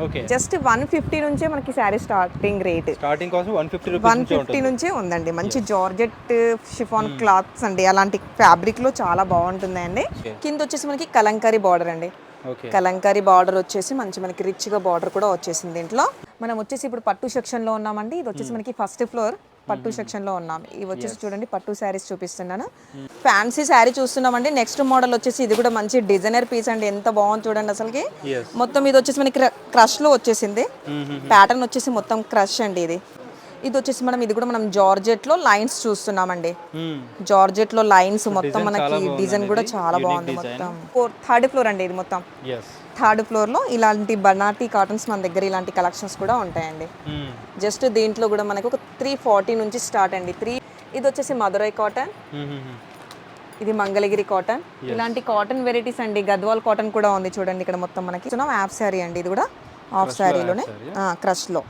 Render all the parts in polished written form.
Okay. Just 150 నుంచే మనకి sari starting rate. Starting cost 150 rupees నుంచి 150 ఉంటుంది. నుంచే ఉందండి. మంచి జార్జెట్ షిఫాన్ క్లాత్స్ అండి, అలాంటి ఫ్యాబ్రిక్ లో చాలా బాగుంటుందండి. కింద వచ్చేసి మనకి కలంకారీ బార్డర్ అండి. ఓకే. కలంకారీ బార్డర్ వచ్చేసి మంచి మనకి రిచ్ గా బార్డర్ కూడా వచ్చేసింది దీంట్లో. మనం వచ్చేసి ఇప్పుడు పట్టు సెక్షన్ లో ఉన్నామండి. ఇది వచ్చేసి మనకి ఫస్ట్ ఫ్లోర్ పట్టు సెక్షన్ లో ఉన్నాం. ఇవి వచ్చేసి చూడండి పట్టు శారీస్ చూపిస్తున్నాను. ఫ్యాన్సీ శారీ చూస్తున్నామండి. నెక్స్ట్ మోడల్ వచ్చేసి ఇది కూడా మంచి డిజైనర్ పీస్ అండి, ఎంత బాగుంది చూడండి అసలుకి. మొత్తం ఇది వచ్చేసి మనకి క్రష్ లో వచ్చేసింది. ప్యాటర్న్ వచ్చేసి మొత్తం క్రష్ అండి. ఇది వచ్చేసి ఇది కూడా మనం జార్జెట్ లో లైన్స్ చూస్తున్నామండి. జార్జెట్ లో లైన్స్ మొత్తం మనకి డిజైన్ కూడా చాలా బాగుంది. మొత్తం థర్డ్ ఫ్లోర్ అండి ఇది మొత్తం. థర్డ్ ఫ్లోర్ లో ఇలాంటి బనాటీ కాటన్స్ మన దగ్గర ఇలాంటి కలెక్షన్స్ కూడా ఉంటాయండి. జస్ట్ దీంట్లో కూడా మనకి ఒక 340 నుంచి స్టార్ట్ అండి. ఇది వచ్చేసి మధురై కాటన్, ఇది మంగళగిరి కాటన్, ఇలాంటి కాటన్ వెరైటీస్ అండి. గద్వాల్ కాటన్ కూడా ఉంది చూడండి ఇక్కడ మొత్తం మనకి. యాప్ శారీ అండి ఇది కూడా, ఆఫ్ శారీలోనే క్రష్ లో.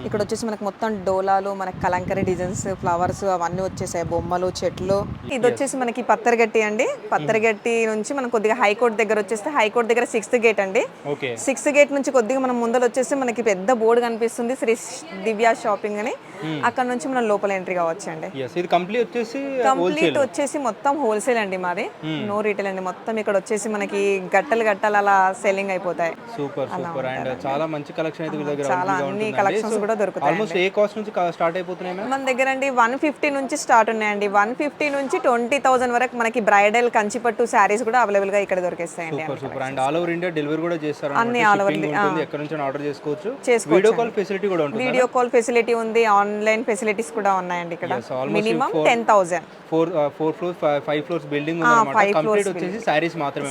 ఇక్కడ వచ్చేసి మనకి మొత్తం డోలాలు, మనకి కలంకరీ డిజైన్స్, ఫ్లవర్స్ అవన్నీ వచ్చేసాయి, బొమ్మలు, చెట్లు. ఇది వచ్చేసి మనకి పత్తరగట్టి అండి. పత్తరగట్టి నుంచి మనం కొద్దిగా హైకోర్ట్ దగ్గర వచ్చేస్తే, హైకోర్ట్ దగ్గర 6th గేట్ అండి. 6th గేట్ నుంచి కొద్దిగా మనం ముందర వచ్చేసి మనకి పెద్ద బోర్డు కనిపిస్తుంది, శ్రీ దివ్య షాపింగ్ అని. అక్కడ నుంచి మనం లోపల ఎంట్రీ కావచ్చు అండి. కంప్లీట్ వచ్చేసి మొత్తం హోల్సేల్ అండి మాది, నో రీటైల్ అండి. మొత్తం ఇక్కడ వచ్చేసి మనకి గట్టలు గట్టలు అలా సెల్లింగ్ అయిపోతాయి. Super super. అండ్ చాలా మంచి కలెక్షన్ అయితే వీళ్ళ దగ్గర చాలా అన్ని కలెక్షన్స్ కూడా దొరుకుతాయి. ఆల్మోస్ట్ ఏ కాస్ట్ నుంచి స్టార్ట్ అయిపోతున్నాయి మన దగ్గర అండి? 150 నుంచి స్టార్ట్ ఉన్నాయండి. 150 నుంచి 20,000 వరకు మనకి బ్రైడల్ కంచిపట్టు శారీస్ కూడా అవైలబుల్ గా ఇక్కడ దొరికేస్తాయండి. Super super. And all over India delivery కూడా చేస్తారు. అన్ని ఆల్ ఓవర్ ఇండియా, ఎక్కడ నుంచి ఆర్డర్ చేసుకోవచ్చు. వీడియో కాల్ ఫెసిలిటీ కూడా ఉంటుంది. వీడియో కాల్ ఫెసిలిటీ ఉంది, ఆన్లైన్ ఫెసిలిటీస్ కూడా ఉన్నాయండి ఇక్కడ. మినిమం 10,000. 4 ఫ్లోర్స్ 5 ఫ్లోర్స్ బిల్డింగ్ ఉందన్నమాట. కంప్లీట్ వచ్చేసి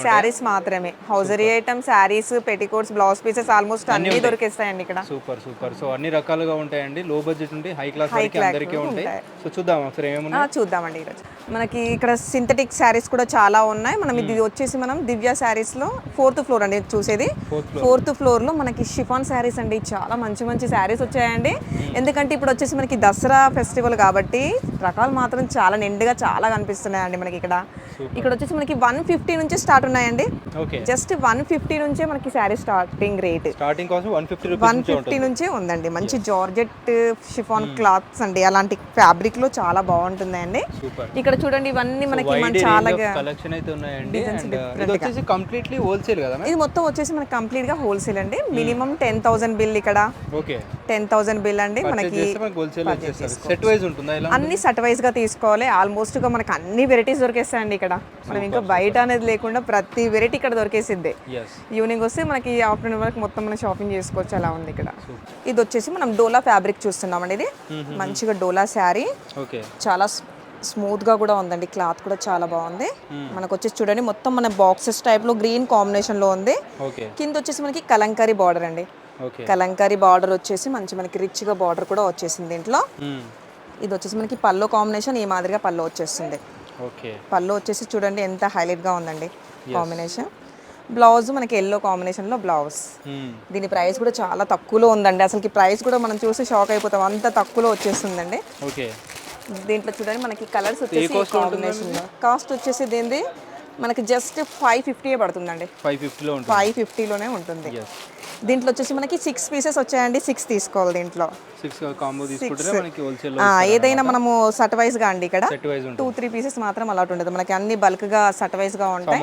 శారీస్ మాత్రమే. Hosiery item, saris, petticoats, blouse pieces almost అన్ని దొరికేస్తాయండి ఇక్కడ. Super super. సో అన్ని రకాలుగా ఉంటాయండి. లో బడ్జెట్ నుండి హై క్లాస్ వరకు అందరికీ ఉంటాయి. సో చూద్దాం ఒకసారి ఏమేమున్నాయి. చూద్దామండి. ఈరోజు మనకి ఇక్కడ సింథటిక్ శారీస్ కూడా చాలా ఉన్నాయి. మనం ఇది వచ్చేసి మనం దివ్య శారీస్ లో 4th ఫ్లోర్ అండి చూసేది. 4th ఫ్లోర్ లో మనకి షిఫాన్ శారీస్ అండి. చాలా మంచి మంచి శారీస్ వచ్చాయండి. ఎందుకంటే ఇప్పుడు వచ్చేసి మనకి దసరా ఫెస్టివల్ కాబట్టి రకాలు మాత్రం చాలా నిండుగా చాలా కనిపిస్తున్నాయండి మనకి ఇక్కడ. ఇక్కడ వచ్చేసి మనకి 150 నుంచి స్టార్ట్ ఉన్నాయండి. జస్ట్ 150 నుంచే మనకి sari starting rate. Starting cost 150 నుంచే ఉందండి. మంచి జార్జెట్ షిఫాన్ క్లాత్స్ అండి, అలాంటి ఫ్యాబ్రిక్ లో చాలా బాగుంటుందండి. ఇక్కడ చూడండి ఇవన్నీ మనకి చాలా కలెక్షన్ అయితే ఉన్నాయండి. ఇది వచ్చేసి కంప్లీట్లీ హోల్సేల్ కదా? ఇది మొత్తం వచ్చేసి మనకి కంప్లీట్ గా హోల్సేల్ అండి. మినిమం 10,000 బిల్ ఇక్కడ. 10,000 బిల్ అండి మనకి. సెట్ వైస్ ఉంటుందా? అన్ని సెట్ వైస్ గా తీసుకోవాలి. ఆల్మోస్ట్ గా మనకి అన్ని వెరైటీస్ దొరికేస్తాయండి ఇక్కడ. మనం ఇంకా బయట అనేది లేకుండా ప్రతి వెరైటీ ఇక్కడ దొరికేసిద్ది. ఈవినింగ్ వస్తే మనకి ఆఫ్టర్నూన్ వరకు మొత్తం మనం షాపింగ్ చేసుకోవచ్చు, అలా ఉంది ఇక్కడ. ఇది వచ్చేసి మనం డోలా ఫ్యాబ్రిక్ చూస్తున్నామండి. ఇది మంచిగా డోలా శారీ, చాలా స్మూత్ గా కూడా ఉందండి. క్లాత్ కూడా చాలా బాగుంది. మనకు వచ్చేసి చూడండి మొత్తం మన బాక్సెస్ టైప్ లో గ్రీన్ కాంబినేషన్ లో ఉంది. కింద వచ్చేసి మనకి కలంకారీ బార్డర్ అండి. కలంకారీ బార్డర్ వచ్చేసి మంచి మనకి రిచ్ గా బార్డర్ కూడా వచ్చేసింది దీంట్లో. ఇది వచ్చేసి మనకి పల్లో కాంబినేషన్ ఈ మాదిరిగా పల్లో వచ్చేస్తుంది. పల్లో వచ్చేసి చూడండి ఎంత హైలైట్ గా ఉందండి కాంబినేషన్. బ్లౌజ్ మనకి ఎల్లో కాంబినేషన్ లో బ్లౌజ్. దీని ప్రైస్ కూడా చాలా తక్కువలో ఉందండి. అసలు ప్రైస్ కూడా మనం చూసి షాక్ అయిపోతాం, అంత తక్కువలో వచ్చేస్తుందండి. దీంట్లో చూడండి మనకి కలర్స్ వచ్చేసి కాంబినేషన్ కాస్ట్ వచ్చేసి దీనిది మనకి జస్ట్ 550 పడుతుందండి. 550 లోనే ఉంటుంది. దీంట్లో వచ్చేసి మనకి 6 పీసెస్ వచ్చాయండి. 6 తీసుకోవాలి. దీంట్లో ఏదైనా మనము సెట్ వైజ్ గా అండి. ఇక్కడ 2-3 పీసెస్ మాత్రం అలా ఉంటుంది. మనకి అన్ని బల్క్ గా సెట్ వైజ్ గా ఉంటాయి.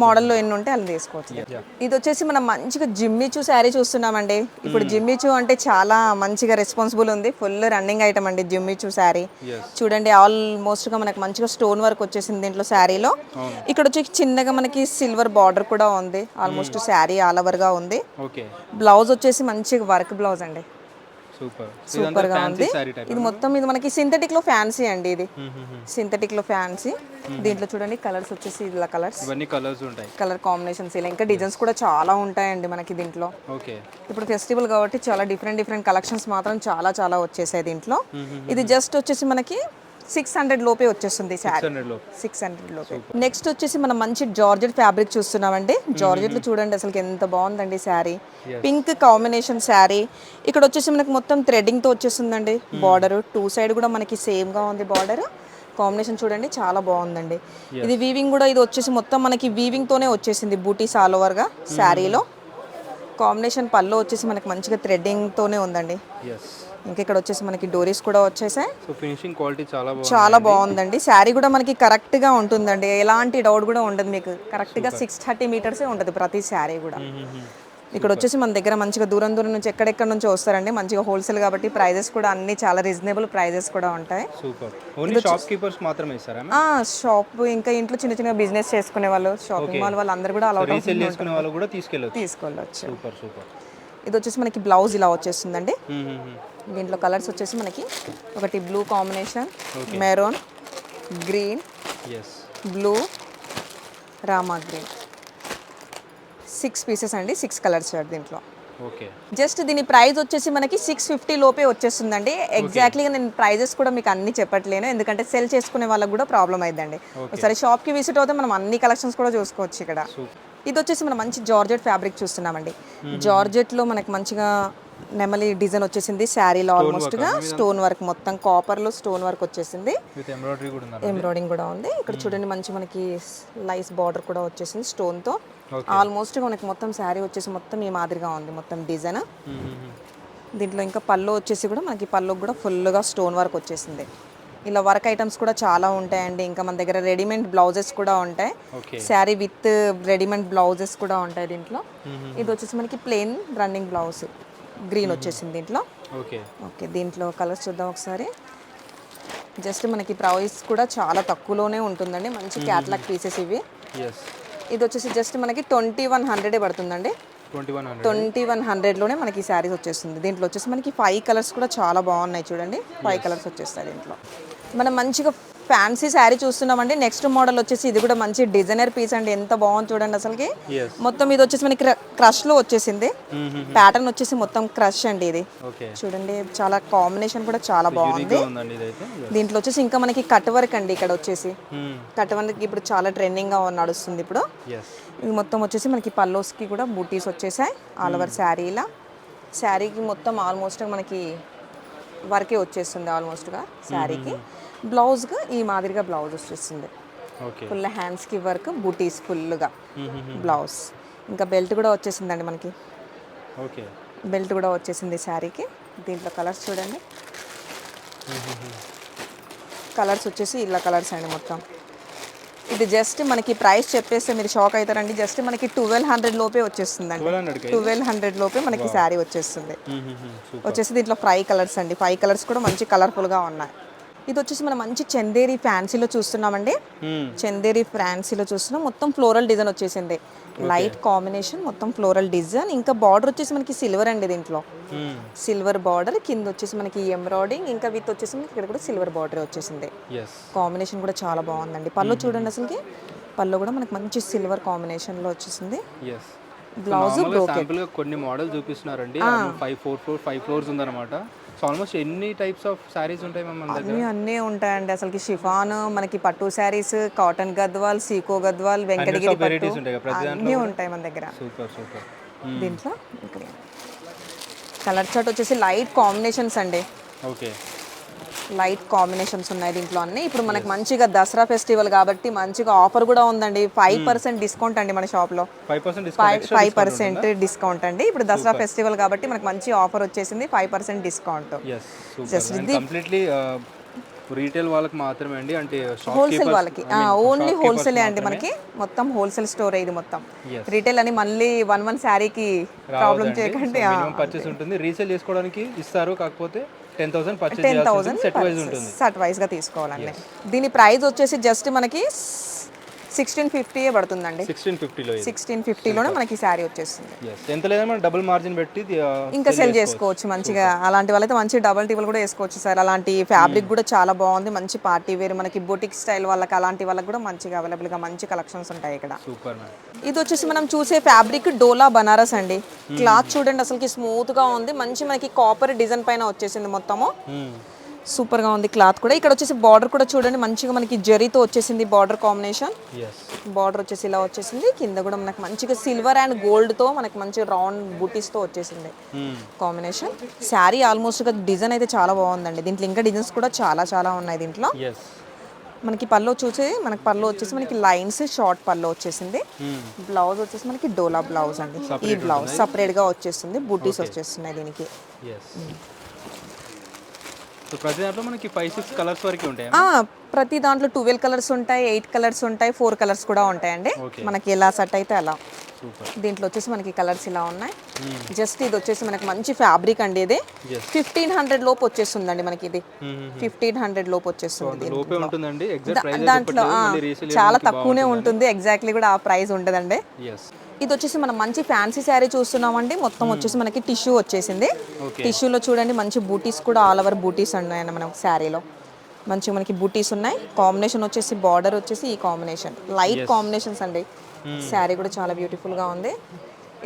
మోడల్లో ఎన్ని ఉంటే అన్ని తీసుకోవచ్చు. ఇది వచ్చేసి మనం మంచిగా జిమ్మిచూ శారీ చూస్తున్నామండి. ఇప్పుడు జిమ్మిచూ అంటే చాలా మంచిగా రెస్పాన్సిబుల్ ఉంది. ఫుల్ రన్నింగ్ ఐటమ్ అండి జిమ్మిచూ శారీ. చూడండి ఆల్మోస్ట్ గా మనకి మంచిగా స్టోన్ వర్క్ వచ్చేసింది దీంట్లో శారీలో. ఇక్కడ వచ్చి చిన్నగా మనకి సిల్వర్ బార్డర్ కూడా ఉంది. ఆల్మోస్ట్ శారీ ఆల్ ఓవర్ గా ఉంది. బ్లౌజ్ వచ్చేసి మంచిగా వర్క్ బ్లౌజ్ అండి, సూపర్ గా ఉంది. ఇది మొత్తం ఇది మనకి సింథటిక్ లో ఫ్యాన్సీ అండి. ఇది సింథటిక్ లో ఫ్యాన్సీ. దీంట్లో చూడండి కలర్స్ వచ్చేసి ఇలా కలర్ కాంబినేషన్స్, ఇలా ఇంకా డిజైన్స్ కూడా చాలా ఉంటాయండి మనకి దీంట్లో. ఇప్పుడు ఫెస్టివల్ కాబట్టి చాలా డిఫరెంట్ కలెక్షన్స్ మాత్రం చాలా చాలా వచ్చేసాయి దీంట్లో. ఇది జస్ట్ వచ్చేసి మనకి 600 లోపే వచ్చేస్తుంది శారీ. 600 లోపే. నెక్స్ట్ వచ్చేసి మనం మంచి జార్జెట్ ఫ్యాబ్రిక్ చూస్తున్నామండి. జార్జెట్ లో చూడండి అసలు ఎంత బాగుందండి శారీ. Pink combination sari. ఇక్కడ వచ్చేసి మనకి మొత్తం థ్రెడ్డింగ్ తో వచ్చేస్తుందండి. బార్డర్ 2 సైడ్ కూడా మనకి సేమ్ గా ఉంది. బార్డర్ కాంబినేషన్ చూడండి చాలా బాగుందండి. ఇది వీవింగ్ కూడా ఇది వచ్చేసి మొత్తం మనకి వీవింగ్ తోనే వచ్చేసింది. బూటీస్ ఆల్ ఓవర్ గా శారీలో. కాంబినేషన్ పళ్ళు వచ్చేసి మనకి మంచిగా థ్రెడ్డింగ్తోనే ఉందండి. ఎస్. ఇంకా ఇక్కడ వచ్చేసి మనకి డోరీస్ కూడా వచ్చేసాయి. సో ఫినిషింగ్ క్వాలిటీ చాలా బాగుంది. చాలా బాగుందండి. శారీ కూడా మనకి కరెక్ట్గా ఉంటుందండి, ఎలాంటి డౌట్ కూడా ఉండదు మీకు. కరెక్ట్గా 630 మీటర్సే ఉంటుంది ప్రతి శారీ కూడా. ఇక్కడ వచ్చేసి మన దగ్గర మంచిగా దూరం దూరం నుంచి ఎక్కడెక్కడ నుంచి వస్తారండి. మంచిగా హోల్సేల్ కాబట్టి ప్రైజెస్ కూడా అన్ని చాలా రీజనబుల్ ప్రైజెస్ కూడా ఉంటాయి. సూపర్. ఓన్లీ షాప్ కీపర్స్ మాత్రమే ఇస్తారా? షాప్ ఇంకా ఇంట్లో చిన్న చిన్న బిజినెస్ చేసుకునే వాళ్ళు, షాపింగ్ మాల్ వాళ్ళు అందరూ కూడా అలౌట్ రీసేల్ చేసుకునే వాళ్ళు కూడా తీసుకెళ్ళొచ్చు. Super super. ఇది వచ్చేసి మనకి బ్లౌజ్ ఇలా వచ్చేస్తుందండి. దీంట్లో కలర్స్ వచ్చేసి మనకి ఒకటి blue combination, maroon, green, blue, Rama green, 6 pieces అండి. 6 కలర్స్ దీంట్లో. ఓకే. జస్ట్ దీని ప్రైస్ వచ్చేసి మనకి 650 లోపే వచ్చేస్తుందండి. ఎగ్జాక్ట్లీగా నేను ప్రైజెస్ కూడా మీకు అన్ని చెప్పట్లేను, ఎందుకంటే సెల్ చేసుకునే వాళ్ళకి కూడా ప్రాబ్లం అయిద్దండి. ఒకసారి షాప్కి విజిట్ అవుతే మనం అన్ని కలెక్షన్స్ కూడా చూసుకోవచ్చు ఇక్కడ. ఇది వచ్చేసి మనం మంచి జార్జెట్ ఫ్యాబ్రిక్ చూస్తున్నామండి. జార్జెట్లో మనకి మంచిగా నెమలి డిజైన్ వచ్చేసింది శారీలో. ఆల్మోస్ట్గా స్టోన్ వర్క్, మొత్తం కాపర్లో స్టోన్ వర్క్ వచ్చేసింది. ఎంబ్రాయిడింగ్ కూడా ఉంది. ఇక్కడ చూడండి మంచి మనకి లైస్ బార్డర్ కూడా వచ్చేసింది స్టోన్తో. ఆల్మోస్ట్గా మనకి మొత్తం శారీ వచ్చేసి మొత్తం ఈ మాదిరిగా ఉంది మొత్తం డిజైన్. దీంట్లో ఇంకా పళ్ళు వచ్చేసి కూడా మనకి పళ్ళుకి కూడా ఫుల్గా స్టోన్ వర్క్ వచ్చేసింది. ఇలా వర్క్ ఐటమ్స్ కూడా చాలా ఉంటాయండి. ఇంకా మన దగ్గర రెడీమేడ్ బ్లౌజెస్ కూడా ఉంటాయి. శారీ విత్ రెడీమేడ్ బ్లౌజెస్ కూడా ఉంటాయి దీంట్లో. ఇది వచ్చేసి మనకి ప్లెయిన్ రన్నింగ్ బ్లౌజ్ గ్రీన్ వచ్చేసింది దీంట్లో. ఓకే. దీంట్లో కలర్స్ చూద్దాం ఒకసారి. జస్ట్ మనకి ప్రైస్ కూడా చాలా తక్కువలోనే ఉంటుందండి. మంచి క్యాటలాగ్ పీసెస్ ఇవి. ఇది వచ్చేసి జస్ట్ మనకి 2100 పడుతుందండి. 2100లోనే మనకి శారీస్ వచ్చేస్తుంది. దీంట్లో వచ్చేసి మనకి 5 కలర్స్ కూడా చాలా బాగున్నాయి చూడండి. 5 కలర్స్ వచ్చేస్తాయి దీంట్లో. మనం మంచిగా ఫ్యాన్సీ శారీ చూస్తున్నామండి. నెక్స్ట్ మోడల్ వచ్చేసి ఇది కూడా మంచి డిజైనర్ పీస్ అండి. ఎంత బాగుంది చూడండి అసలుకి. మొత్తం ఇది వచ్చేసి మనకి క్రష్ లో వచ్చేసింది. ప్యాటర్న్ వచ్చేసి మొత్తం క్రష్ అండి. ఇది చూడండి చాలా కాంబినేషన్ కూడా చాలా బాగుంది. దీంట్లో వచ్చేసి ఇంకా మనకి కట్ వర్క్ అండి. ఇక్కడ వచ్చేసి కట్ వర్క్ ఇప్పుడు చాలా ట్రెండింగ్ గా నడుస్తుంది ఇప్పుడు. ఇది మొత్తం వచ్చేసి మనకి పల్లోస్కి కూడా బూటీస్ వచ్చేసాయి ఆల్ ఓవర్ శారీలా. శారీకి మొత్తం ఆల్మోస్ట్ మనకి వర్కే వచ్చేస్తుంది ఆల్మోస్ట్గా శారీకి. బ్లౌజ్గా ఈ మాదిరిగా బ్లౌజ్ వచ్చేస్తుంది. ఫుల్ హ్యాండ్స్కి వర్క్, బూటీస్ ఫుల్గా బ్లౌజ్. ఇంకా బెల్ట్ కూడా వచ్చేసిందండి మనకి. బెల్ట్ కూడా వచ్చేసింది శారీకి. దీంట్లో కలర్స్ చూడండి. కలర్స్ వచ్చేసి ఇలా కలర్స్ అండి మొత్తం. ఇది జస్ట్ మనకి ప్రైస్ చెప్పేస్తే మీరు షాక్ అవుతారండి. జస్ట్ మనకి 1200 లోపే వచ్చేస్తుందండి. 1200 లోపే మనకి శారీ వచ్చేస్తుంది. వచ్చేసి దీంట్లో 5 కలర్స్ అండి. 5 కలర్స్ కూడా మంచి కలర్ఫుల్గా ఉన్నాయి. ఇది వచ్చేసి మనం మంచి చందేరి ఫ్యాన్సీలో చూస్తున్నామండి. చందేరి ఫ్యాన్సీలో చూస్తున్నాం. మొత్తం ఫ్లోరల్ డిజైన్ వచ్చేసింది. లైట్ కాంబినేషన్ మొత్తం ఫ్లోరల్ డిజైన్. ఇంకా బార్డర్ వచ్చేసి మనకి సిల్వర్ అండి. దీంట్లో సిల్వర్ బార్డర్ కింద వచ్చేసి మనకి ఎంబ్రాయిడింగ్, ఇంకా విత్ వచ్చేసి మనకి ఇక్కడ కూడా సిల్వర్ బార్డర్ వచ్చేసింది. కాంబినేషన్ కూడా చాలా బాగుందండి. పళ్ళు చూడండి అసలుకి. పళ్ళు కూడా మనకి మంచి సిల్వర్ కాంబినేషన్ లో వచ్చేసింది. బ్లౌజ్ కొన్ని మోడల్ చూపిస్తున్నారండి. 5 ఫ్లోర్స్ ఉందన్నమాట. సో ఆల్మోస్ట్ ఎన్ని టైప్స్ ఆఫ్ సారీస్ ఉంటాయి మన దగ్గర? అన్నీ ఉంటాయండి అసలుకి. షిఫాన్, మనకి పట్టు శారీస్, కాటన్ గద్వాల్, సీకో గద్వాల్, వెంకటగిరి పట్టు అన్నీ ఉంటాయి మన దగ్గర. Super super. దీంట్లో ఇక్కడ కలర్ చార్ట్ వచ్చేసి లైట్ కాంబినేషన్స్ అండి. ఓకే. లైట్ కాంబినేషన్స్ ఉన్నాయి దీంట్లో అన్ని. ఇప్పుడు మనకి మంచిగా దసరా ఫెస్టివల్ కాబట్టి మంచిగా ఆఫర్ కూడా ఉందండి. 5% డిస్కౌంట్ అండి మన షాప్లో. 5% డిస్కౌంట్ అండి. ఇప్పుడు దసరా ఫెస్టివల్ కాబట్టి మనకి మంచి ఆఫర్ వచ్చేసింది. 5% డిస్కౌంట్. కంప్లీట్లీ రీటైల్ వాళ్ళకి మాత్రమే అండి, అంటే హోల్సేల్ వాళ్ళకి ఓన్లీ హోల్సేల్ అండి. మనకి మొత్తం హోల్సేల్ స్టోర్ ఇది మొత్తం. రీటైల్ అని మళ్ళీ 1 శారీకి ప్రాబ్లం చేయకండి. పర్చేస్ ఉంటుంది. రీసేల్ చేసుకోవడానికి ఇస్తారు, కాకపోతే 10,000 పర్చేస్ చేయాల్సి సెట్ వైస్ ఉంటుంది. సెట్ వైస్ గా తీసుకోవాలండి. దీని ప్రైస్ వచ్చేసి జస్ట్ మనకి 1650 పడుతుందండి. 1650లోనే మనకి శారీ వచ్చేస్తుంది. ఎంత లేదని మనం డబుల్ మార్జిన్ పెట్టి ఇంకా సెల్ చేసుకోవచ్చు మంచిగా. అలాంటి వాళ్ళైతే మంచి డబుల్ టిబుల్ కూడా వేసుకోవచ్చు సార్. అలాంటి ఫ్యాబ్రిక్ కూడా చాలా బాగుంది. మంచి పార్టీ వేర్, మనకి బొటిక్ స్టైల్ వాళ్ళకి అలాంటి వాళ్ళకి కూడా మంచిగా అవైలబుల్ గా మంచి కలెక్షన్స్ ఉంటాయి ఇక్కడ. ఇది వచ్చేసి మనం చూసే ఫ్యాబ్రిక్ డోలా బనారస్ అండి. క్లాత్ చూడండి అసలుకి స్మూత్ గా ఉంది. మంచి మనకి కాపర్ డిజైన్ పైన వచ్చేసింది మొత్తము. సూపర్ గా ఉంది క్లాత్ కూడా. ఇక్కడ వచ్చేసి బార్డర్ కూడా చూడండి మంచిగా మనకి జరీతో వచ్చేసింది బార్డర్ కాంబినేషన్. బార్డర్ వచ్చేసి ఇలా వచ్చేసింది. కింద కూడా మనకి మంచిగా సిల్వర్ అండ్ గోల్డ్ తో మనకి మంచి రౌండ్ బూటీస్ తో వచ్చేసింది కాంబినేషన్. శారీ ఆల్మోస్ట్ గా డిజైన్ అయితే చాలా బాగుందండి. దీంట్లో ఇంకా డిజైన్స్ కూడా చాలా చాలా ఉన్నాయి దీంట్లో. మనకి పళ్ళు చూసి మనకి పళ్ళు వచ్చేసి మనకి లైన్స్ షార్ట్ పళ్ళు వచ్చేసింది. బ్లౌజ్ వచ్చేసి మనకి డోలా బ్లౌజ్ అండి. ఈ బ్లౌజ్ సపరేట్గా వచ్చేస్తుంది, బూటీస్ వచ్చేస్తున్నాయి దీనికి. ప్రతి దాంట్లో మనకి 5-6 కలర్స్ వరకు ఉంటాయి. ప్రతి దాంట్లో 12 కలర్స్ ఉంటాయి, 8 కలర్స్ ఉంటాయి, 4 కలర్స్ కూడా ఉంటాయండి. మనకి ఎలా సెట్ అయితే అలా. దీంట్లో వచ్చేసి మనకి కలర్స్ ఇలా ఉన్నాయి. జస్ట్ ఇది వచ్చేసి మనకి మంచి ఫ్యాబ్రిక్ అండి. ఇది 1500 లోపు వచ్చేస్తుందండి మనకి. ఇది 1500 లోపు వచ్చేస్తుంది. దాంట్లో చాలా తక్కువనే ఉంటుంది, ఎగ్జాక్ట్లీ కూడా ఆ ప్రైస్ ఉండదండి. ఇది వచ్చేసి మనం మంచి ఫ్యాన్సీ శారీ చూస్తున్నామండి. మొత్తం వచ్చేసి మనకి టిష్యూ వచ్చేసింది. టిష్యూలో చూడండి మంచి బూటీస్ కూడా ఆల్ ఓవర్ బూటీస్ ఉన్నాయండి మన శారీలో. మంచి మనకి బూటీస్ ఉన్నాయి. కాంబినేషన్ వచ్చేసి బార్డర్ వచ్చేసి ఈ కాంబినేషన్ లైట్ కాంబినేషన్స్ అండి. శారీ కూడా చాలా బ్యూటిఫుల్గా ఉంది.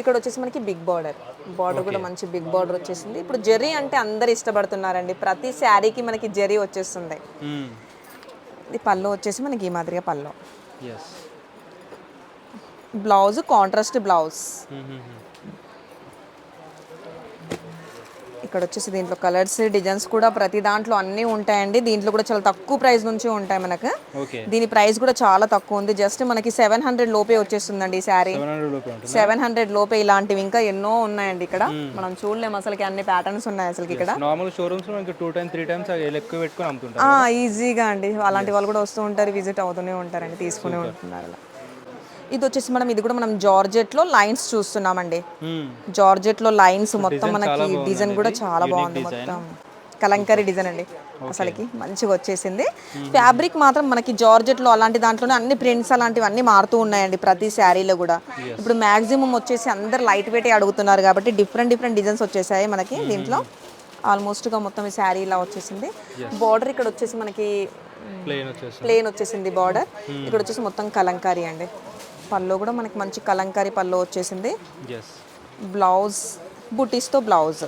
ఇక్కడ వచ్చేసి మనకి బిగ్ బార్డర్ కూడా మంచి బిగ్ బార్డర్ వచ్చేసింది. ఇప్పుడు జెరీ అంటే అందరు ఇష్టపడుతున్నారండి. ప్రతి శారీకి మనకి జెరీ వచ్చేస్తుంది. ఇది పళ్ళు వచ్చేసి మనకి ఈ మాదిరిగా పళ్ళు. Blouse contrast blouse. ఇక్కడ వచ్చేసి దీంట్లో కలర్స్ డిజైన్స్ కూడా ప్రతి దాంట్లో అన్నీ ఉంటాయండి. దీంట్లో కూడా చాలా తక్కువ ప్రైస్ నుంచి ఉంటాయి మనకు. దీని ప్రైస్ కూడా చాలా తక్కువ ఉంది. జస్ట్ మనకి 700 లోపే వచ్చేస్తుందండి ఈ శారీ. 700 లోపే. ఇలాంటివి ఇంకా ఎన్నో ఉన్నాయండి ఇక్కడ. మనం చూడలేము అసలుకి, అన్ని ప్యాటర్న్స్ ఉన్నాయి అసలు ఇక్కడ. నార్మల్ షోరూమ్స్ లో మనకి 2-3 టైమ్స్ ఎక్కువ పెట్టుకొని అమ్ముతుంటారు. ఈజీగా అండి. అలాంటి వాళ్ళు కూడా వస్తూ ఉంటారు, విజిట్ అవుతూనే ఉంటారండి, తీసుకునే ఉంటున్నారు అలా. ఇది వచ్చేసి ఇది కూడా మనం జార్జెట్ లో లైన్స్ చూస్తున్నామండి. జార్జెట్ లో లైన్స్ మొత్తం మనకి డిజైన్ కూడా చాలా బాగుంది. మొత్తం కలంకరీ డిజైన్ అండి. అసలుకి మంచిగా వచ్చేసింది. ఫ్యాబ్రిక్ మాత్రం మనకి జార్జెట్ లో అలాంటి దాంట్లోనే అన్ని ప్రింట్స్ అలాంటివి అన్ని మారుతూ ఉన్నాయండి ప్రతి శారీలో కూడా. ఇప్పుడు మాక్సిమం వచ్చేసి అందరు లైట్ వెయిట్ అడుగుతున్నారు కాబట్టి డిఫరెంట్ డిజైన్స్ వచ్చేసాయి మనకి దీంట్లో. ఆల్మోస్ట్ గా మొత్తం ఈ శారీ ఇలా వచ్చేసింది. బార్డర్ ఇక్కడ వచ్చేసి మనకి ప్లెయిన్ వచ్చేసింది బార్డర్. ఇక్కడ వచ్చేసి మొత్తం కలంకారీ అండి. పళ్ళు కూడా మనకి మంచి కలంకారీ పళ్ళు వచ్చేసింది. బ్లౌజ్ బుటీస్తో బ్లౌజ్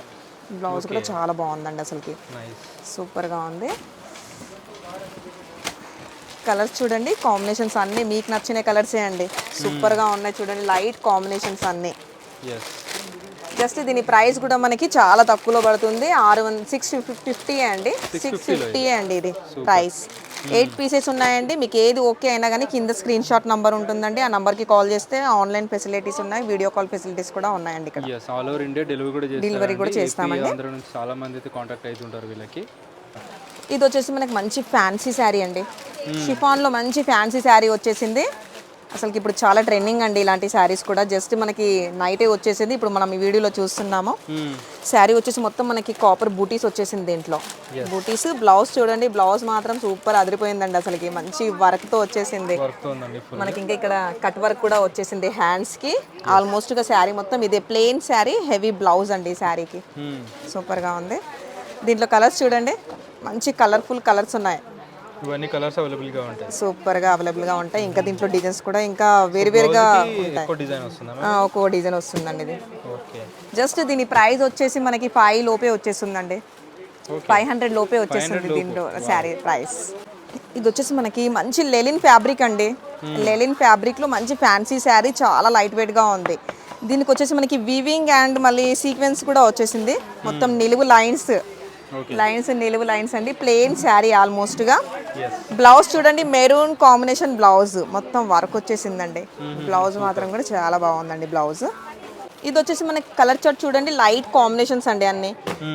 కూడా చాలా బాగుందండి అసలుకి, సూపర్గా ఉంది. కలర్స్ చూడండి, కాంబినేషన్స్ అన్నీ మీకు నచ్చిన కలర్సే అండి. సూపర్గా ఉన్నాయి చూడండి, లైట్ కాంబినేషన్స్ అన్నీ. జస్ట్ దీని ప్రైస్ కూడా మనకి చాలా తక్కువలో పడుతుంది. 650 అండి. 650 అండి ఇది ప్రైస్. 8 పీసెస్ ఉన్నాయండి. మీకు ఏది ఓకే అయినా కానీ కింద స్క్రీన్ షాట్ నంబర్ ఉంటుందండి. ఆ నంబర్కి కాల్ చేస్తే ఆన్లైన్ ఫెసిలిటీస్ ఉన్నాయి, వీడియో కాల్ ఫెసిలిటీస్ కూడా ఉన్నాయండి ఇక్కడ. ఆల్ ఓవర్ ఇండియా డెలివరీ కూడా చేస్తామండి. చాలా మంది అయితే కాంటాక్ట్ అవుతుంటారు వీళ్ళకి. ఇది వచ్చేసి మనకి మంచి ఫ్యాన్సీ శారీ అండి. షిఫాన్లో మంచి ఫ్యాన్సీ శారీ వచ్చేసింది. అసలుకి ఇప్పుడు చాలా ట్రెండింగ్ అండి ఇలాంటి శారీస్ కూడా. జస్ట్ మనకి నైటే వచ్చేసింది. ఇప్పుడు మనం ఈ వీడియోలో చూస్తున్నాము. శారీ వచ్చేసి మొత్తం మనకి కాపర్ బూటీస్ వచ్చేసింది దీంట్లో. బూటీస్ బ్లౌజ్ చూడండి, బ్లౌజ్ మాత్రం సూపర్ అదిరిపోయిందండి అసలుకి. మంచి వర్క్ తో వచ్చేసింది మనకి. ఇంకా ఇక్కడ కట్ వర్క్ కూడా వచ్చేసింది హ్యాండ్స్ కి. ఆల్మోస్ట్ గా శారీ మొత్తం ఇదే ప్లెయిన్ శారీ, హెవీ బ్లౌజ్ అండి ఈ శారీకి. సూపర్ గా ఉంది. దీంట్లో కలర్స్ చూడండి, మంచి కలర్ఫుల్ కలర్స్ ఉన్నాయి. ఇవన్నీ కలర్స్ అవైలబుల్ గా ఉంటాయి, సూపర్ గా అవైలబుల్ గా ఉంటాయి. ఇంకా దీంట్లో డిజైన్స్ కూడా ఇంకా వేరువేరుగా ఉంటాయి. ఒక్కో డిజైన్ వస్తుందండి ఇది. జస్ట్ దీని ప్రైస్ వచ్చేసి మనకి 5 లోపే వచ్చేస్తుందండి. 500 లోపే వచ్చేస్తుంది దీంట్లో శారీ ప్రైస్. ఇది వచ్చేసి మనకి మంచి లెలిన్ ఫ్యాబ్రిక్ అండి. లెలిన్ ఫ్యాబ్రిక్ లో మంచి ఫ్యాన్సీ శారీ, చాలా లైట్ వెయిట్ గా ఉంది. దీనికి వచ్చేసి మనకి వీవింగ్ అండ్ మళ్ళీ సీక్వెన్స్ కూడా వచ్చేసింది. మొత్తం నిలువు లైన్స్ నిలువు లైన్స్ అండి. ప్లెయిన్ శారీ ఆల్మోస్ట్ గా. బ్లౌజ్ చూడండి, మెరూన్ కాంబినేషన్ బ్లౌజ్, మొత్తం వర్క్ వచ్చేసిందండి. బ్లౌజ్ మాత్రం కూడా చాలా బాగుందండి బ్లౌజ్. ఇది వచ్చేసి మనకి కలర్ చార్ట్ చూడండి, లైట్ కాంబినేషన్స్ అండి అన్ని.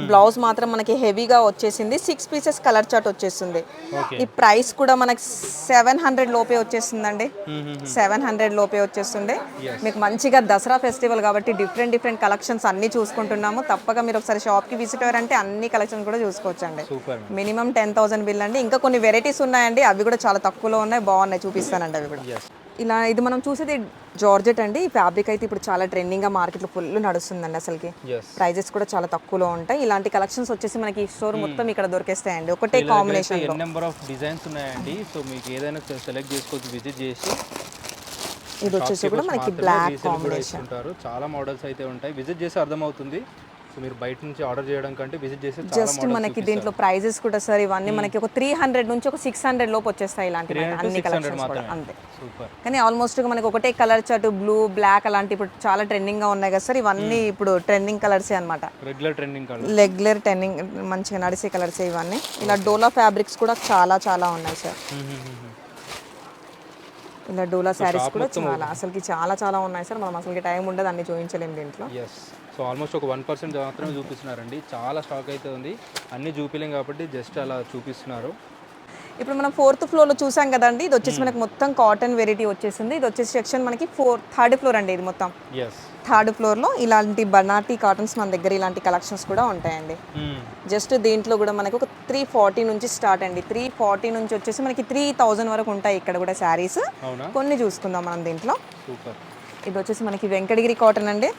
బ్లౌజ్ మాత్రం మనకి హెవీగా వచ్చేసింది. 6 పీసెస్ కలర్ చార్ట్ వచ్చేస్తుంది. ఈ ప్రైస్ కూడా మనకి 700 లోపే వచ్చేస్తుందండి. 700 లోపే వచ్చేస్తుంది. మీకు మంచిగా దసరా ఫెస్టివల్ కాబట్టి డిఫరెంట్ కలెక్షన్స్ అన్ని చూసుకుంటున్నాము. తప్పక మీరు ఒకసారి షాప్కి విజిట్ అయ్యారంటే అన్ని కలెక్షన్స్ కూడా చూసుకోవచ్చండి. మినిమం 10,000 బిల్ అండి. ఇంకా కొన్ని వెరైటీస్ ఉన్నాయండి, అవి కూడా చాలా తక్కువలో ఉన్నాయి, బాగున్నాయి, చూపిస్తానండి అవి కూడా. ఇలా ఇది మనం చూసేది జార్జెట్ అండి. ఈ ఫ్యాబ్రిక్ అయితే ఇప్పుడు చాలా ట్రెండింగ్గా మార్కెట్లో ఫుల్ నడుస్తుందండి అసలుకి. ప్రైజెస్ కూడా చాలా తక్కువలో ఉంటాయి. ఇలాంటి కలెక్షన్స్ వచ్చేసి మనకి స్టోర్ మొత్తం ఇక్కడ దొరికేస్తాయండి, ఒకటే కాంబినేషన్. నెంబర్ ఆఫ్ డిజైన్స్ ఉన్నాయండి. సో మీకు ఏదైనా సెలెక్ట్ చేసుకోవచ్చు, విజిట్ చేసి. ఇది వచ్చేసి కూడా మనకి బ్లాక్ కాంబినేషన్. చాలా మోడల్స్ అయితే ఉంటాయి, విజిట్ చేసి అర్థమవుతుంది. సో సో మీరు బయట నుంచి ఆర్డర్ చేయడం కంటే విజిట్ చేసి చాలా జస్ట్ మనకి దీంట్లో ప్రైజెస్ కూడా సార్ ఇవన్నీ మనకి ఒక 300 నుంచి ఒక 600 లోపు వచ్చేస్తాయి ఇలాంటి అన్ని కలెక్షన్స్ కూడా అంతే. సూపర్. కానీ ఆల్మోస్ట్ మనకి ఒకటే కలర్ చార్ట్ బ్లూ బ్లాక్ అలాంటి ఇప్పుడు చాలా ట్రెండింగ్ గా ఉన్నాయి కదా సార్, ఇవన్నీ ఇప్పుడు ట్రెండింగ్ కలర్సే అన్నమాట. Regular trending colour, regular trending మంచిగా నడిచే కలర్సే ఇవన్నీ. ఇలా డోలా ఫ్యాబ్రిక్స్ కూడా చాలా చాలా ఉన్నాయి సార్. ఇలా డోలా శారీస్ కూడా చాలా అసలుకి చాలా చాలా ఉన్నాయి సార్. మనం అసలుకి టైం ఉండదు అన్ని చూపించలేము దీంట్లో. ఎస్. సో ఆల్మోస్ట్ ఒక 1% మాత్రమే చూపిస్తున్నారండి, చాలా స్టాక్ అయితే ఉంది. అన్ని చూపిలేం కాబట్టి జస్ట్ అలా చూపిస్తున్నారు. ఇప్పుడు మనం 4th ఫ్లోర్లో చూసాం కదండి, ఇది వచ్చేసి మనకి మొత్తం కాటన్ వెరైటీ వచ్చేసింది. ఇది వచ్చేసి సెక్షన్ మనకి 3rd ఫ్లోర్ అండి. ఇది మొత్తం ఎస్ 3rd ఫ్లోర్లో ఇలాంటి బనాటీ కాటన్స్ మన దగ్గర ఇలాంటి కలెక్షన్స్ కూడా ఉంటాయండి. జస్ట్ దీంట్లో కూడా మనకి ఒక 340 నుంచి స్టార్ట్ అండి. 340 నుంచి వచ్చేసి మనకి 3000 వరకు ఉంటాయి ఇక్కడ కూడా శారీస్. కొన్ని చూసుకుందాం మనం దీంట్లో. సూపర్. ఇది వచ్చేసి మనకి వెంకటగిరి కాటన్ అండి.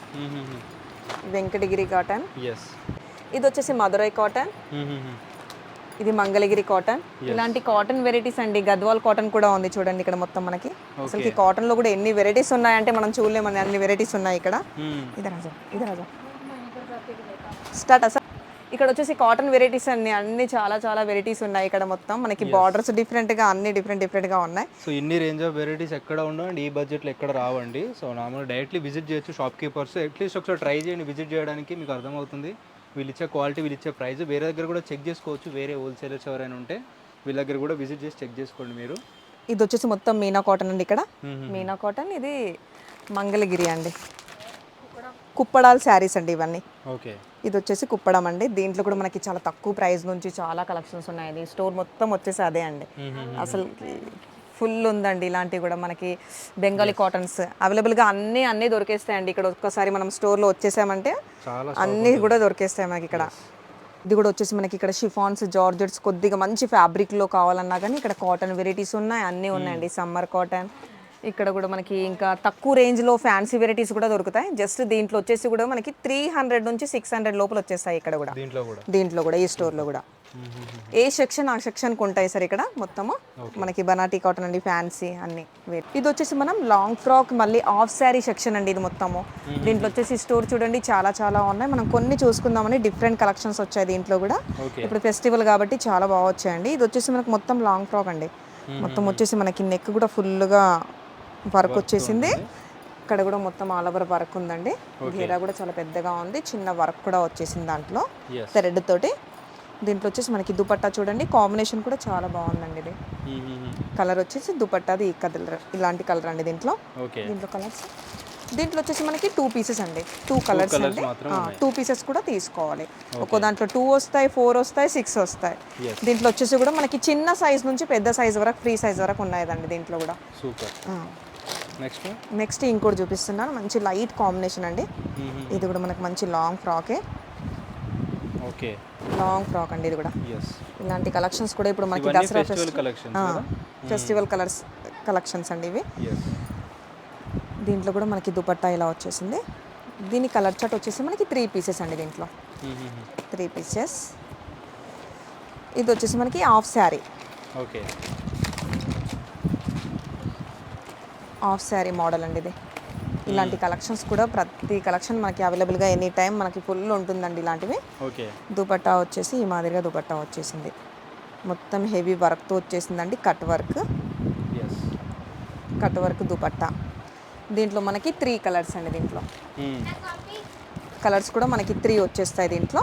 వెంకటగిరి కాటన్. ఎస్. ఇది వచ్చేసి మదురై కాటన్. ఇది మంగళగిరి కాటన్. ఇలాంటి కాటన్ వెరైటీస్ అండి. గద్వాల్ కాటన్ కూడా ఉంది చూడండి ఇక్కడ మొత్తం మనకి. అసలు కాటన్ లో కూడా ఎన్ని వెరైటీస్ ఉన్నాయంటే మనం చూడలేమండి, అన్ని వెరైటీస్ ఉన్నాయి ఇక్కడ. ఇది రాజా స్టార్ట్ అసలు ఇక్కడ వచ్చేసి కాటన్ వెరైటీస్ అన్ని చాలా చాలా వెరైటీస్ ఉన్నాయి ఇక్కడ మొత్తం మనకి. బార్డర్స్ డిఫరెంట్ గా అన్ని డిఫరెంట్ గా ఉన్నాయి. సో ఇన్ని రేంజ్ ఆఫ్ వెరైటీస్ ఎక్కడ ఉండవు అండ్ ఈ బడ్జెట్లో ఎక్కడ రావండి. సో నార్మల్ డైరెక్ట్లీ విజిట్ చేయొచ్చు షాప్ కీపర్స్. అట్లీస్ట్ ఒకసారి ట్రై చేయండి విజిట్ చేయడానికి, మీకు అర్థమవుతుంది వీళ్ళు ఇచ్చే క్వాలిటీ, వీళ్ళు ఇచ్చే ప్రైస్. వేరే దగ్గర కూడా చెక్ చేసుకోవచ్చు, వేరే హోల్సేలర్స్ ఎవరైనా ఉంటే వీళ్ళ దగ్గర కూడా విజిట్ చేసి చెక్ చేసుకోండి మీరు. ఇది వచ్చేసి మొత్తం మీనా కాటన్ అండి. ఇక్కడ మీనా కాటన్. ఇది మంగళగిరి అండి. కుప్పడాల శారీస్ అండి ఇవన్నీ. ఓకే. ఇది వచ్చేసి కుప్పడం అండి. దీంట్లో కూడా మనకి చాలా తక్కువ ప్రైస్ నుంచి చాలా కలెక్షన్స్ ఉన్నాయి. స్టోర్ మొత్తం వచ్చేసి అదే అండి. అసలు ఫుల్ ఉందండి. ఇలాంటివి కూడా మనకి బెంగాలీ కాటన్స్ అవైలబుల్గా అన్నీ దొరికేస్తాయండి ఇక్కడ. ఒక్కసారి మనం స్టోర్లో వచ్చేసామంటే అన్నీ కూడా దొరికేస్తాయి మనకి ఇక్కడ. ఇది కూడా వచ్చేసి మనకి ఇక్కడ షిఫాన్స్, జార్జెట్స్ కొద్దిగా మంచి ఫ్యాబ్రిక్లో కావాలన్నా కానీ ఇక్కడ కాటన్ వెరైటీస్ ఉన్నాయి, అన్నీ ఉన్నాయండి. Summer cotton. ఇక్కడ కూడా మనకి ఇంకా తక్కువ రేంజ్లో ఫ్యాన్సీ వెరైటీస్ కూడా దొరుకుతాయి. జస్ట్ దీంట్లో వచ్చేసి కూడా మనకి 300 నుంచి 600 లోపల వచ్చేస్తాయి ఇక్కడ కూడా. దీంట్లో కూడా ఈ స్టోర్లో కూడా ఏ సెక్షన్ ఆ సెక్షన్కి ఉంటాయి సార్ ఇక్కడ మొత్తము. మనకి బనాటీ కాటన్ అండి, ఫ్యాన్సీ అన్ని. ఇది వచ్చేసి మనం లాంగ్ ఫ్రాక్ మళ్ళీ హాఫ్ శారీ సెక్షన్ అండి ఇది మొత్తము. దీంట్లో వచ్చేసి స్టోర్ చూడండి చాలా చాలా ఉన్నాయి. మనం కొన్ని చూసుకుందామని డిఫరెంట్ కలెక్షన్స్ వచ్చాయి దీంట్లో కూడా. ఇప్పుడు ఫెస్టివల్ కాబట్టి చాలా బాగా వచ్చాయండి. ఇది వచ్చేసి మనకి మొత్తం లాంగ్ ఫ్రాక్ అండి. మొత్తం వచ్చేసి మనకి నెక్ కూడా ఫుల్గా వర్క్ వచ్చేసింది. ఇక్కడ కూడా మొత్తం ఆల్ ఓవర్ వర్క్ ఉందండి. ఘేరా కూడా చాలా పెద్దగా ఉంది. చిన్న వర్క్ కూడా వచ్చేసింది దాంట్లో థ్రెడ్ తోటి. దీంట్లో వచ్చేసి మనకి దుపట్టా చూడండి, కాంబినేషన్ కూడా చాలా బాగుందండి. ఇది కలర్ వచ్చేసి దుపట్టాది ఈ కలర్, ఇలాంటి కలర్ అండి దీంట్లో. దీంట్లో కలర్స్ దీంట్లో వచ్చేసి మనకి 2 పీసెస్ అండి, 2 కలర్స్ అండి. 2 పీసెస్ కూడా తీసుకోవాలి. ఒక్కో దాంట్లో 2 వస్తాయి, 4 వస్తాయి, 6 వస్తాయి. దీంట్లో వచ్చేసి కూడా మనకి చిన్న సైజ్ నుంచి పెద్ద సైజ్ వరకు, ఫ్రీ సైజ్ వరకు ఉన్నాయండి దీంట్లో కూడా. సూపర్. నెక్స్ట్ ఇంకోటి చూపిస్తున్నాను, మంచి లైట్ కాంబినేషన్ అండి. ఇది కూడా మనకి మంచి లాంగ్ ఫ్రాకే. ఓకే, లాంగ్ ఫ్రాక్ అండి ఇది కూడా. ఇలాంటి కలెక్షన్స్ కూడా ఇప్పుడు మనకి దసరా ఫెస్టివల్ కలెక్షన్స్ అండి ఇవి. దీంట్లో కూడా మనకి దుపట్టా ఇలా వచ్చేసింది. దీని కలర్ చార్ట్ వచ్చేసి మనకి 3 పీసెస్ అండి దీంట్లో. 3 పీసెస్. ఇది వచ్చేసి మనకి half sari. Okay, half sari model అండి ఇది. ఇలాంటి కలెక్షన్స్ కూడా ప్రతి కలెక్షన్ మనకి అవైలబుల్గా ఎనీ టైం మనకి ఫుల్ ఉంటుందండి ఇలాంటివి. ఓకే. దుపట్టా వచ్చేసి ఈ మాదిరిగా దుపట్టా వచ్చేసింది. మొత్తం హెవీ వర్క్తో వచ్చేసిందండి. Cut work dupatta. దీంట్లో మనకి 3 కలర్స్ అండి. దీంట్లో కలర్స్ కూడా మనకి 3 వచ్చేస్తాయి దీంట్లో.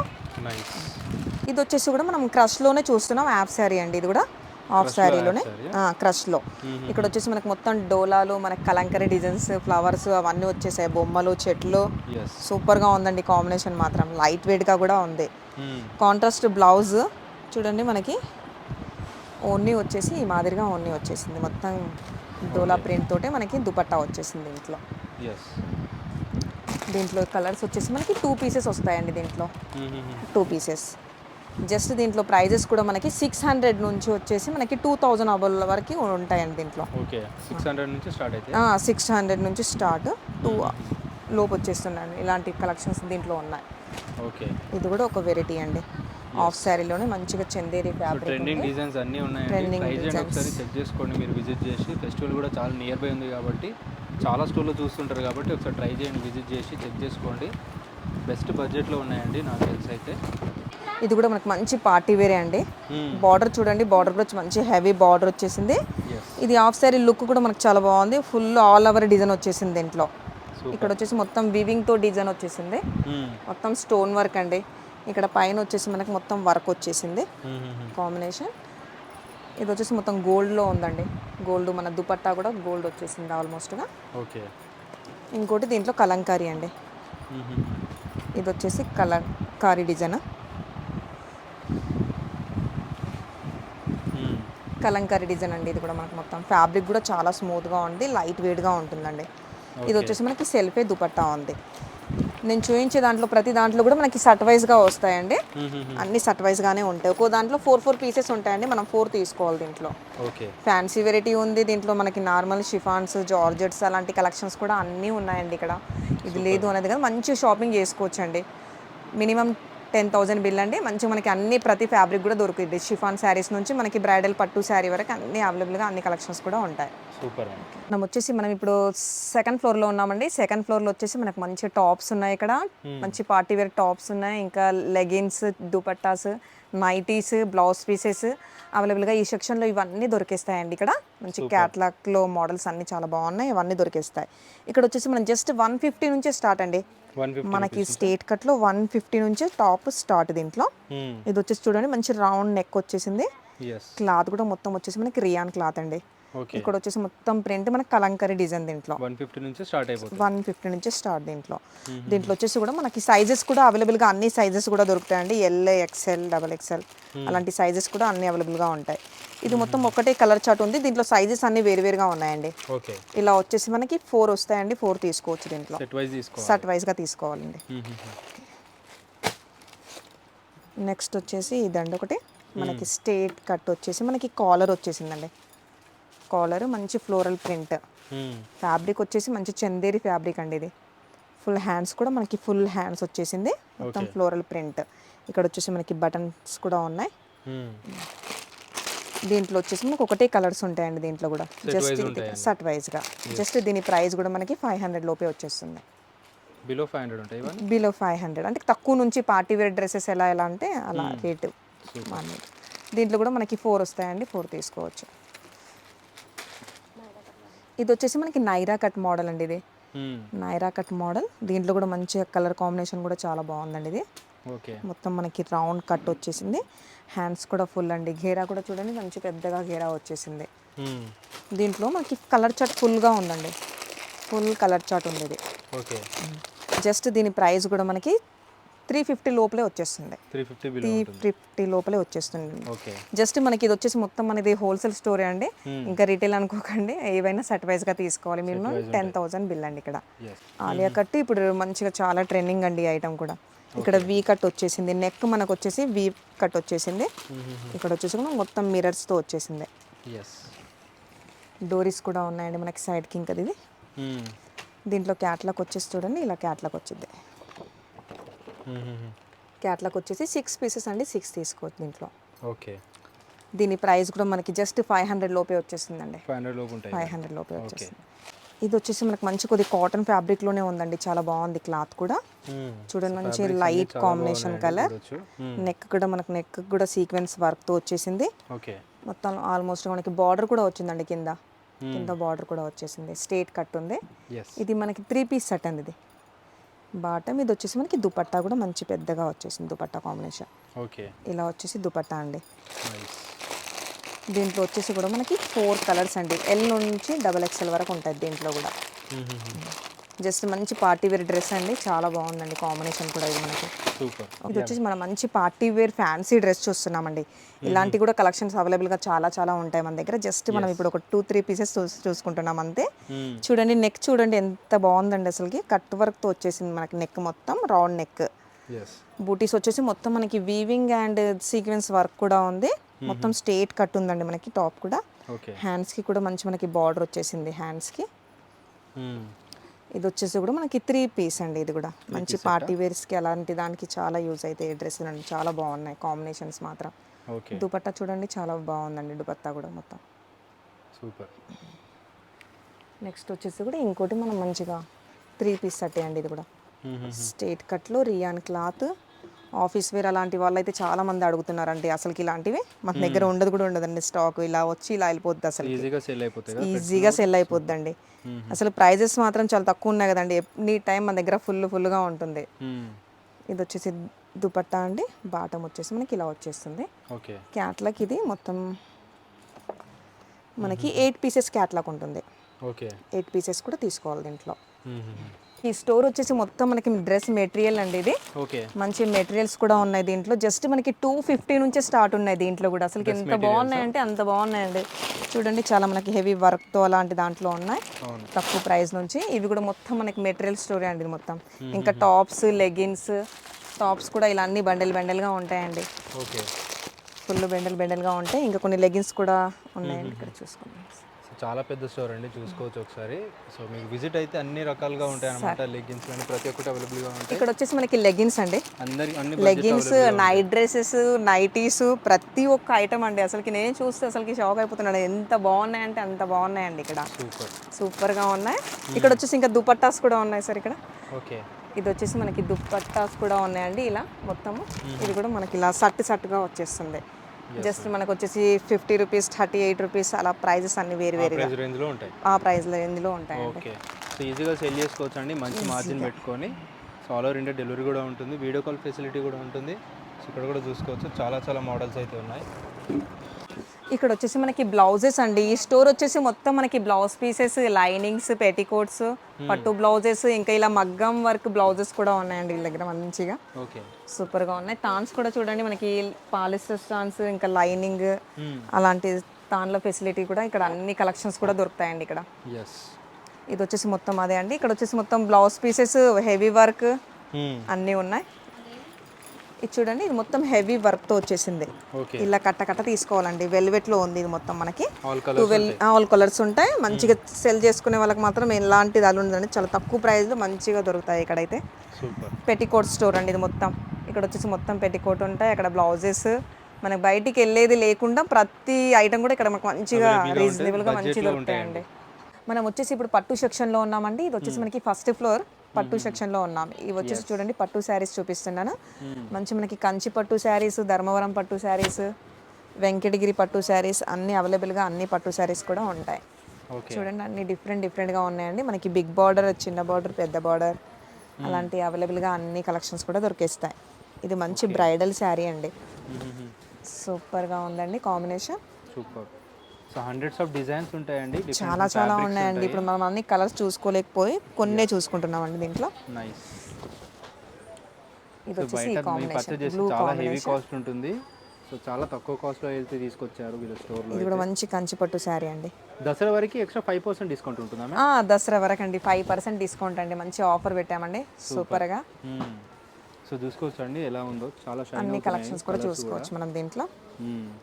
ఇది వచ్చేసి కూడా మనం క్రష్లోనే చూస్తున్నాం. యాప్ శారీ అండి ఇది కూడా. హాఫ్ శారీలోనే క్రష్లో. ఇక్కడ వచ్చేసి మనకి మొత్తం డోలాలు, మనకి కలంకరీ డిజైన్స్, ఫ్లవర్స్ అవన్నీ వచ్చేసాయి, బొమ్మలు, చెట్లు. సూపర్గా ఉందండి కాంబినేషన్ మాత్రం. లైట్ వెయిట్గా కూడా ఉంది. కాంట్రాస్ట్ బ్లౌజ్ చూడండి మనకి. ఓన్నీ వచ్చేసి ఈ మాదిరిగా ఓన్నీ వచ్చేసింది. మొత్తం డోలా ప్రింట్ తోటే మనకి దుపట్టా వచ్చేసింది దీంట్లో. దీంట్లో కలర్స్ వచ్చేసి మనకి 2 పీసెస్ వస్తాయండి దీంట్లో. 2 పీసెస్. జస్ట్ దీంట్లో ప్రైజెస్ కూడా మనకి 600 నుంచి వచ్చేసి మనకి 2000 అబోవ్ వరకు ఉంటాయండి దీంట్లో. 600 నుంచి స్టార్ట్ అయితే 600 నుంచి స్టార్ట్ 2 లోపు వచ్చేస్తున్నాయండి. ఇలాంటి కలెక్షన్స్ దీంట్లో ఉన్నాయి. ఓకే, ఇది కూడా ఒక వెరైటీ అండి. హాఫ్ శారీలోనే మంచిగా చందేరి ఫ్యాబ్రిక్, ట్రెండింగ్ డిజైన్స్ అన్నీ ఉన్నాయండి. ప్రైస్ ఒకసారి చెక్ చేసుకోండి మీరు విజిట్ చేసి. ఫెస్టివల్ కూడా చాలా నియర్ బై ఉంది కాబట్టి చాలా స్టోర్లో చూస్తుంటారు కాబట్టి ఒకసారి ట్రై చేయండి, విజిట్ చేసి చెక్ చేసుకోండి. బెస్ట్ బడ్జెట్లో ఉన్నాయండి నాకు తెలిసి అయితే. ఇది కూడా మనకు మంచి పార్టీ వేరే అండి. బార్డర్ చూడండి, బార్డర్ కూడా మంచి హెవీ బార్డర్ వచ్చేసింది. ఇది హాఫ్ సారీ లుక్ కూడా మనకు చాలా బాగుంది. ఫుల్ ఆల్ ఓవర్ డిజైన్ వచ్చేసింది దీంట్లో. ఇక్కడ వచ్చేసి మొత్తం వీవింగ్ తో డిజైన్ వచ్చేసింది, మొత్తం స్టోన్ వర్క్ అండి. ఇక్కడ పైన వచ్చేసి మనకి మొత్తం వర్క్ వచ్చేసింది కాంబినేషన్. ఇది వచ్చేసి మొత్తం గోల్డ్లో ఉందండి, గోల్డ్ మన దుపట్టా కూడా గోల్డ్ వచ్చేసింది ఆల్మోస్ట్గా. ఓకే. ఇంకోటి దీంట్లో కలంకారీ అండి. ఇది వచ్చేసి కలంకారీ డిజైన్, కలంకారీ డిజైన్ అండి. ఇది కూడా మనకు మొత్తం ఫ్యాబ్రిక్ కూడా చాలా స్మూత్గా ఉంది, లైట్ వెయిట్గా ఉంటుందండి. ఇది వచ్చేసి మనకి సెల్ఫే దుపట్టా ఉంది. నేను చూపించే దాంట్లో ప్రతి దాంట్లో కూడా మనకి సట్ వైజ్గా వస్తాయండి, అన్ని సట్ వైజ్గానే ఉంటాయి. ఒక్కో దాంట్లో 4 పీసెస్ ఉంటాయండి, మనం 4 తీసుకోవాలి. దీంట్లో ఫ్యాన్సీ వెరైటీ ఉంది, దీంట్లో మనకి నార్మల్ షిఫాన్స్, జార్జెట్స్ అలాంటి కలెక్షన్స్ కూడా అన్నీ ఉన్నాయండి. ఇక్కడ ఇది లేదు అనేది కదా, మంచి షాపింగ్ చేసుకోవచ్చు అండి. మినిమం 10,000 బిల్ అండి. మంచిగా మనకి అన్ని ప్రతి ఫ్యాబ్రిక్ కూడా దొరుకుతుంది. షిఫాన్ శారీస్ నుంచి మనకి బ్రైడల్ పట్టు శారీ వరకు అన్ని అవైలబుల్గా అన్ని కలెక్షన్స్ కూడా ఉంటాయి. సూపర్. మనం ఇప్పుడు సెకండ్ ఫ్లోర్లో ఉన్నామండి. సెకండ్ ఫ్లోర్లో వచ్చేసి మనకు మంచి టాప్స్ ఉన్నాయి. ఇక్కడ మంచి పార్టీ వేర్ టాప్స్ ఉన్నాయి, ఇంకా leggings, dupattas, nighties, blouse pieces అవైలబుల్గా ఈ సెక్షన్లో ఇవన్నీ దొరికేస్తాయండి. ఇక్కడ మంచి క్యాట్లాగ్లో మోడల్స్ అన్నీ చాలా బాగున్నాయి, ఇవన్నీ దొరికేస్తాయి. ఇక్కడ వచ్చేసి మనం జస్ట్ 150 నుంచే స్టార్ట్ అండి. మనకి స్టేట్ కట్లో 150 నుంచే టాప్ స్టార్ట్. దీంట్లో ఇది వచ్చేసి చూడండి మంచి రౌండ్ నెక్ వచ్చేసింది. క్లాత్ కూడా మొత్తం వచ్చేసి మనకి రియాన్ క్లాత్ అండి. ఇక్కడ వచ్చేసి మొత్తం ప్రింట్ మనకి కలంకారీ డిజైన్. దీంట్లో 150 నుంచి స్టార్ట్ అయిపోతుంది. 150 నుంచి స్టార్ట్. దీంట్లో వచ్చేసి కూడా మనకి సైజెస్ కూడా అవైలబుల్గా అన్ని సైజెస్ కూడా దొరుకుతాయండి. ఎల్, ఎక్స్ఎల్, XXL అలాంటి సైజెస్ కూడా అన్ని అవైలబుల్గా ఉంటాయి. ఇది మొత్తం ఒకటే కలర్ చార్ట్ ఉంది, దీంట్లో సైజెస్ అన్ని వేరువేరుగా ఉన్నాయండి. ఇలా వచ్చేసి మనకి 4 వస్తాయండి, 4 తీసుకోవచ్చు. దీంట్లో సెట్ వైజ్గా తీసుకోవాలండి. నెక్స్ట్ వచ్చేసి ఇదండి ఒకటి మనకి స్ట్రేట్ కట్ వచ్చేసి మనకి కాలర్ వచ్చేసిందండి. కాలర్ మంచి ఫ్లోరల్ ప్రింట్, ఫ్యాబ్రిక్ వచ్చేసి మంచి చందేరి ఫ్యాబ్రిక్ అండి. ఇది ఫుల్ హ్యాండ్స్ కూడా మనకి ఫుల్ హ్యాండ్స్ వచ్చేసింది, మొత్తం ఫ్లోరల్ ప్రింట్. ఇక్కడ వచ్చేసి మనకి బటన్స్ కూడా ఉన్నాయి. దీంట్లో వచ్చేసి మనకి ఒకటే కలర్స్ ఉంటాయండి. దీంట్లో కూడా జస్ట్ సెట్ వైజ్గా. జస్ట్ దీని ప్రైస్ కూడా మనకి 500 లోపే వచ్చేస్తుంది. బిలో 500 ఉంటాయి. బిలో 500 అంటే తక్కువ నుంచి పార్టీ వేర్ డ్రెస్సెస్ ఎలా అంటే అలా రేటు. దీంట్లో కూడా మనకి 4 వస్తాయండి, 4 తీసుకోవచ్చు. ఇది వచ్చేసి మనకి నైరా కట్ మోడల్ అండి. ఇది నైరా కట్ మోడల్. దీంట్లో కూడా మంచి కలర్ కాంబినేషన్ కూడా చాలా బాగుందండి. ఇది మొత్తం మనకి రౌండ్ కట్ వచ్చేసింది, హ్యాండ్స్ కూడా ఫుల్ అండి. ఘేరా కూడా చూడండి మంచి పెద్దగా ఘేరా వచ్చేసింది. దీంట్లో మనకి కలర్ చార్ట్ ఫుల్గా ఉందండి, ఫుల్ కలర్ చార్ట్ ఉంది. ఇది జస్ట్ దీని ప్రైస్ కూడా మనకి 350 లోపలే వచ్చేస్తుంది. 350 లోపలే వచ్చేస్తుంది. జస్ట్ మనకి ఇది వచ్చేసి మొత్తం మనది హోల్సేల్ స్టోరే అండి, ఇంకా రిటైల్ అనుకోకండి. ఏవైనా సెట్ వైజ్గా తీసుకోవాలి. మినిమం 10,000 బిల్ అండి. ఇక్కడ ఆలియా కట్ ఇప్పుడు మంచిగా చాలా ట్రెండింగ్ అండి ఈ ఐటమ్ కూడా. ఇక్కడ వీ కట్ వచ్చేసింది, నెక్ మనకు వచ్చేసి వీ కట్ వచ్చేసింది. ఇక్కడ వచ్చేసి మొత్తం మిరర్స్తో వచ్చేసింది. డోరీస్ కూడా ఉన్నాయండి మనకి సైడ్కి. ఇంకా ఇది దీంట్లో క్యాట్లాగ్ వచ్చేసి చూడండి, ఇలా క్యాట్లాగ్ వచ్చింది. క్యాట్లాగ్ వచ్చేసి 6 పీసెస్ అండి, 6 తీసుకోవచ్చు దీంట్లో. దీని ప్రైస్ కూడా మనకి జస్ట్ 500 లోపే వచ్చేసిందండి. 500 లోపే వచ్చేసింది. ఇది వచ్చేసి మనకి మంచి కొద్ది కాటన్ ఫ్యాబ్రిక్లోనే ఉందండి, చాలా బాగుంది క్లాత్ కూడా. చూడండి మంచి లైట్ కాంబినేషన్ కలర్. నెక్ కూడా మనకి నెక్ కూడా సీక్వెన్స్ వర్క్తో వచ్చేసింది. మొత్తం ఆల్మోస్ట్ మనకి బార్డర్ కూడా వచ్చిందండి, కింద బార్డర్ కూడా వచ్చేసింది. స్ట్రేట్ కట్ ఉంది. ఇది మనకి 3 పీస్ సెట్ అండి. ఇది బాటమ్. ఇది వచ్చేసి మనకి దుపట్టా కూడా మంచి పెద్దగా వచ్చేసింది, దుపట్టా కాంబినేషన్. ఇలా వచ్చేసి దుపట్టా అండి. దీంట్లో వచ్చేసి కూడా మనకి 4 కలర్స్ అండి, ఎల్ నుంచి XXL వరకు ఉంటుంది దీంట్లో కూడా. జస్ట్ మంచి పార్టీ వేర్ డ్రెస్ అండి, చాలా బాగుందండి కాంబినేషన్ కూడా. ఇది మనకి ఇది వచ్చేసి మనం మంచి పార్టీ వేర్ ఫ్యాన్సీ డ్రెస్ చూస్తున్నామండి. ఇలాంటి కూడా కలెక్షన్స్ అవైలబుల్గా చాలా చాలా ఉంటాయి మన దగ్గర. జస్ట్ మనం ఇప్పుడు ఒక 2-3 పీసెస్ చూసుకుంటున్నాం అంతే. చూడండి నెక్ చూడండి ఎంత బాగుందండి, అసలుకి కట్ వర్క్తో వచ్చేసింది మనకి నెక్ మొత్తం రౌండ్ నెక్. బూటీస్ వచ్చేసి మొత్తం మనకి వీవింగ్ అండ్ సీక్వెన్స్ వర్క్ కూడా ఉంది. మొత్తం స్ట్రేట్ కట్ ఉందండి మనకి టాప్ కూడా. హ్యాండ్స్కి కూడా మంచి మనకి బార్డర్ వచ్చేసింది హ్యాండ్స్కి. ఇది వచ్చేసి కూడా మనకి 3 పీస్ అండి. ఇది కూడా మంచి పార్టీ వేర్స్కి అలాంటి దానికి చాలా యూజ్ అవుతాయి డ్రెస్సులు అండి, చాలా బాగున్నాయి కాంబినేషన్స్ మాత్రం. దుపట్టా చూడండి చాలా బాగుందండి, దుపట్టా కూడా మొత్తం సూపర్. నెక్స్ట్ వచ్చేసి కూడా ఇంకోటి మనం మంచిగా 3 పీస్ సెట్ అండి. ఇది కూడా స్ట్రేట్ కట్లో రియాన్ క్లాత్, ఆఫీస్ వేర్ అలాంటి వాళ్ళు అయితే చాలా మంది అడుగుతున్నారండి. అసలుకి ఇలాంటివి మన దగ్గర ఉండదు కూడా ఉండదండి స్టాక్. ఇలా వచ్చి ఇలా వెళ్ళిపోద్ది, అసలు ఈజీగా సెల్ అయిపోతాయి. ఈజీగా సెల్ అయిపోద్దండి. అసలు ప్రైజెస్ మాత్రం చాలా తక్కువ ఉన్నాయి కదండి. ఎనీ టైం మన దగ్గర ఫుల్గా ఉంటుంది. ఇది వచ్చేసి దుపట్టా అండి. బాటమ్ వచ్చేసి మనకి ఇలా వచ్చేస్తుంది. ఓకే. క్యాట్లాగ్ ఇది మొత్తం మనకి 8 పీసెస్ క్యాట్లాగ్ ఉంటుంది. ఓకే. 8 పీసెస్ కూడా తీసుకోవాలి దీంట్లో. ఈ స్టోర్ వచ్చేసి మొత్తం మనకి డ్రెస్ మెటీరియల్ అండి. ఇది ఓకే. మంచి మెటీరియల్స్ కూడా ఉన్నాయి దీంట్లో. జస్ట్ మనకి 250 నుంచే స్టార్ట్ ఉన్నాయి దీంట్లో కూడా. అసలు ఎంత బాగున్నాయంటే అంత బాగున్నాయండి. చూడండి చాలా మనకి హెవీ వర్క్తో అలాంటి దాంట్లో ఉన్నాయి తక్కువ ప్రైస్ నుంచి. ఇవి కూడా మొత్తం మనకి మెటీరియల్ స్టోరీ అండి ఇది మొత్తం. ఇంకా టాప్స్, లెగిన్స్, టాప్స్ కూడా ఇలా అన్ని బండెల్గా ఉంటాయండి. ఓకే. ఫుల్ బెండల్గా ఉంటాయి. ఇంకా కొన్ని లెగిన్స్ కూడా ఉన్నాయండి ఇక్కడ చూసుకోండి. చాలా పెద్ద స్టోర్ అండి, చూసుకోవచ్చు ఒకసారి. సో మీకు విజిట్ అయితే అన్ని రకాలుగా ఉంటాయి అన్నమాట. లెగిన్స్ కానీ ప్రతి ఒక్కటి అవైలబుల్గా ఉంటాయి. ఇక్కడ వచ్చేసి మనకి లెగిన్స్ అండి, అన్ని లెగిన్స్, నైట్ డ్రెస్సెస్, నైటీస్, ప్రతి ఒక్క ఐటమ్ అండి. అసలుకి నేను చూస్తే అసలుకి షాక్ అయిపోతున్నాను. ఎంత బాగున్నాయంటే అంత బాగున్నాయండి ఇక్కడ. సూపర్గా ఉన్నాయి. ఇక్కడ వచ్చేసి ఇంకా దుపట్టాస్ కూడా ఉన్నాయి సార్ ఇక్కడ. ఓకే. ఇది వచ్చేసి మనకి దుపట్టాస్ కూడా ఉన్నాయండి ఇలా మొత్తము. ఇది కూడా మనకి ఇలా సట్టుగా వచ్చేస్తుంది. జస్ట్ మనకు వచ్చేసి 50 రూపీస్, 38 రూపీస్ అలా ప్రైజెస్ అన్ని వేరు రేంజ్లో ఉంటాయి. ఆ ప్రైస్లో ఎందులో ఉంటాయి. ఓకే. సో ఈజీగా సెల్ చేసుకోవచ్చు అండి, మంచి మార్జిన్ పెట్టుకొని. So all over India delivery కూడా ఉంటుంది, వీడియో కాల్ ఫెసిలిటీ కూడా ఉంటుంది. సో ఇక్కడ కూడా చూసుకోవచ్చు, చాలా మోడల్స్ అయితే ఉన్నాయి. ఇక్కడ వచ్చేసి మనకి బ్లౌజెస్ అండి. ఈ స్టోర్ వచ్చేసి మొత్తం మనకి బ్లౌజ్ పీసెస్, లైనింగ్స్, పెట్టికోట్స్, పట్టు బ్లౌజెస్, ఇంకా ఇలా మగ్గం వర్క్ బ్లౌజెస్ కూడా ఉన్నాయండి వీళ్ళ దగ్గర మంచిగా. ఓకే. సూపర్గా ఉన్నాయి. తాన్స్ కూడా చూడండి మనకి పాలిస్టర్ తాన్స్, ఇంకా లైనింగ్ అలాంటి తాన్ల ఫెసిలిటీ కూడా ఇక్కడ అన్ని కలెక్షన్స్ కూడా దొరుకుతాయండి ఇక్కడ. ఇది వచ్చేసి మొత్తం అదే అండి. ఇక్కడ వచ్చేసి మొత్తం బ్లౌజ్ పీసెస్, హెవీ వర్క్ అన్నీ ఉన్నాయి. ఇది చూడండి, ఇది మొత్తం హెవీ వర్క్తో వచ్చేసింది. ఇలా కట్ట తీసుకోవాలండి. వెల్వెట్లో ఉంది ఇది మొత్తం మనకి. ఆల్ కలర్స్ ఉంటాయి. మంచిగా సెల్ చేసుకునే వాళ్ళకి మాత్రం ఎలాంటిది అది ఉండదండి. చాలా తక్కువ ప్రైస్లో మంచిగా దొరుకుతాయి ఇక్కడైతే. పెట్టికోట్ స్టోర్ అండి ఇది మొత్తం. ఇక్కడ వచ్చేసి మొత్తం పెట్టికోట్ ఉంటాయి. అక్కడ బ్లౌజెస్, మనకి బయటికి వెళ్ళేది లేకుండా ప్రతి ఐటమ్ కూడా ఇక్కడ మనకు మంచిగా రీజనబుల్గా మంచిగా దొరుకుతాయండి. మనం వచ్చేసి ఇప్పుడు పట్టు సెక్షన్లో ఉన్నామండి. ఇది వచ్చేసి మనకి ఫస్ట్ ఫ్లోర్ పట్టు సెక్షన్లో ఉన్నాం. ఇవి వచ్చేసి చూడండి పట్టు శారీస్ చూపిస్తున్నాను. మంచి మనకి కంచి పట్టు శారీస్, ధర్మవరం పట్టు శారీస్, వెంకటగిరి పట్టు శారీస్ అన్ని అవైలబుల్గా అన్ని పట్టు శారీస్ కూడా ఉంటాయి. చూడండి అన్ని డిఫరెంట్గా ఉన్నాయండి. మనకి బిగ్ బార్డర్, చిన్న బార్డర్, పెద్ద బార్డర్ అలాంటి అవైలబుల్గా అన్ని కలెక్షన్స్ కూడా దొరికేస్తాయి. ఇది మంచి బ్రైడల్ శారీ అండి. సూపర్గా ఉందండి combination. Super. So hundreds of designs ఉంటాయండి, చాలా ఉన్నాయండి. ఇప్పుడు మనం అన్ని కలర్స్ చూసుకోలేకపోయి కొన్నే చూసుకుంటున్నామండి దీంట్లో. నైస్. ఇది వచ్చేసి ఈ కాంబినేషన్ చాలా హెవీ కాస్ట్ ఉంటుంది. సో చాలా తక్కువ కాస్ట్లో వెళ్తే తీసుకొచ్చారు వీళ్ళ స్టోర్లో. ఇది కూడా మంచి కంచి పట్టు శారీ అండి. దసరా వరకు ఎక్స్ట్రా 5% డిస్కౌంట్ ఉంటుందా? దసరా వరకు అండి 5% డిస్కౌంట్ అండి. మంచి ఆఫర్ పెట్టామండి సూపర్గా. సో చూసుకోవచ్చు అండి ఎలా ఉందో, చాలా అన్ని కలెక్షన్స్ కూడా చూసుకోవచ్చు మనం దీంట్లో.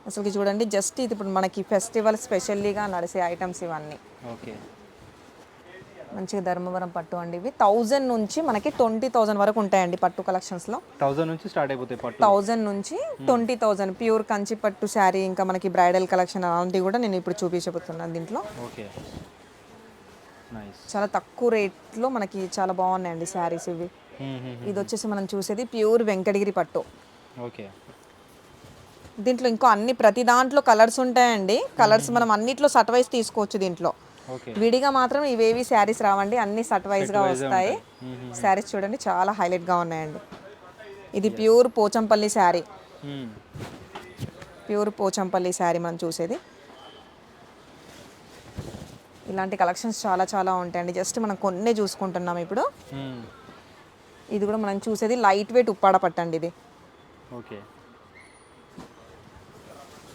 అసలు చూడండి జస్ట్ ఇది ఇప్పుడు మనకి ఫెస్టివల్ స్పెషల్లీగా నడిచే ఐటమ్స్ ఇవన్నీ. ఓకే. మంచిగా ధర్మవరం పట్టు అండి. ఇవి 1000 నుంచి మనకి 20,000 వరకు ఉంటాయండి పట్టు కలెక్షన్స్లో. 1000 నుంచి స్టార్ట్ అయిపోతాయి పట్టు. 1000 నుంచి 20,000 ప్యూర్ కంచి పట్టు శారీ, ఇంకా మనకి బ్రైడల్ కలెక్షన్ అలాంటివి కూడా నేను ఇప్పుడు చూపించబోతున్నాను దీంట్లో. ఓకే. నైస్. చాలా తక్కువ రేట్లో మనకి చాలా బాగున్నాయండి శారీస్ ఇవి. ఇది వచ్చేసి మనం చూసేది ప్యూర్ వెంకటగిరి పట్టు. ఓకే. దీంట్లో ఇంకో అన్ని ప్రతి దాంట్లో కలర్స్ ఉంటాయండి. కలర్స్ మనం అన్నిట్లో సట్ వైజ్ తీసుకోవచ్చు దీంట్లో. విడిగా మాత్రం ఇవేవి శారీస్ రావండి, అన్ని సట్ వైజ్గా వస్తాయి. శారీస్ చూడండి చాలా హైలైట్గా ఉన్నాయండి. ఇది ప్యూర్ పోచంపల్లి శారీ. ప్యూర్ పోచంపల్లి శారీ మనం చూసేది. ఇలాంటి కలెక్షన్స్ చాలా ఉంటాయండి. జస్ట్ మనం కొన్నే చూసుకుంటున్నాం ఇప్పుడు. ఇది కూడా మనం చూసేది లైట్ వెయిట్ ఉప్పాడ పట్టండి ఇది. ఓకే.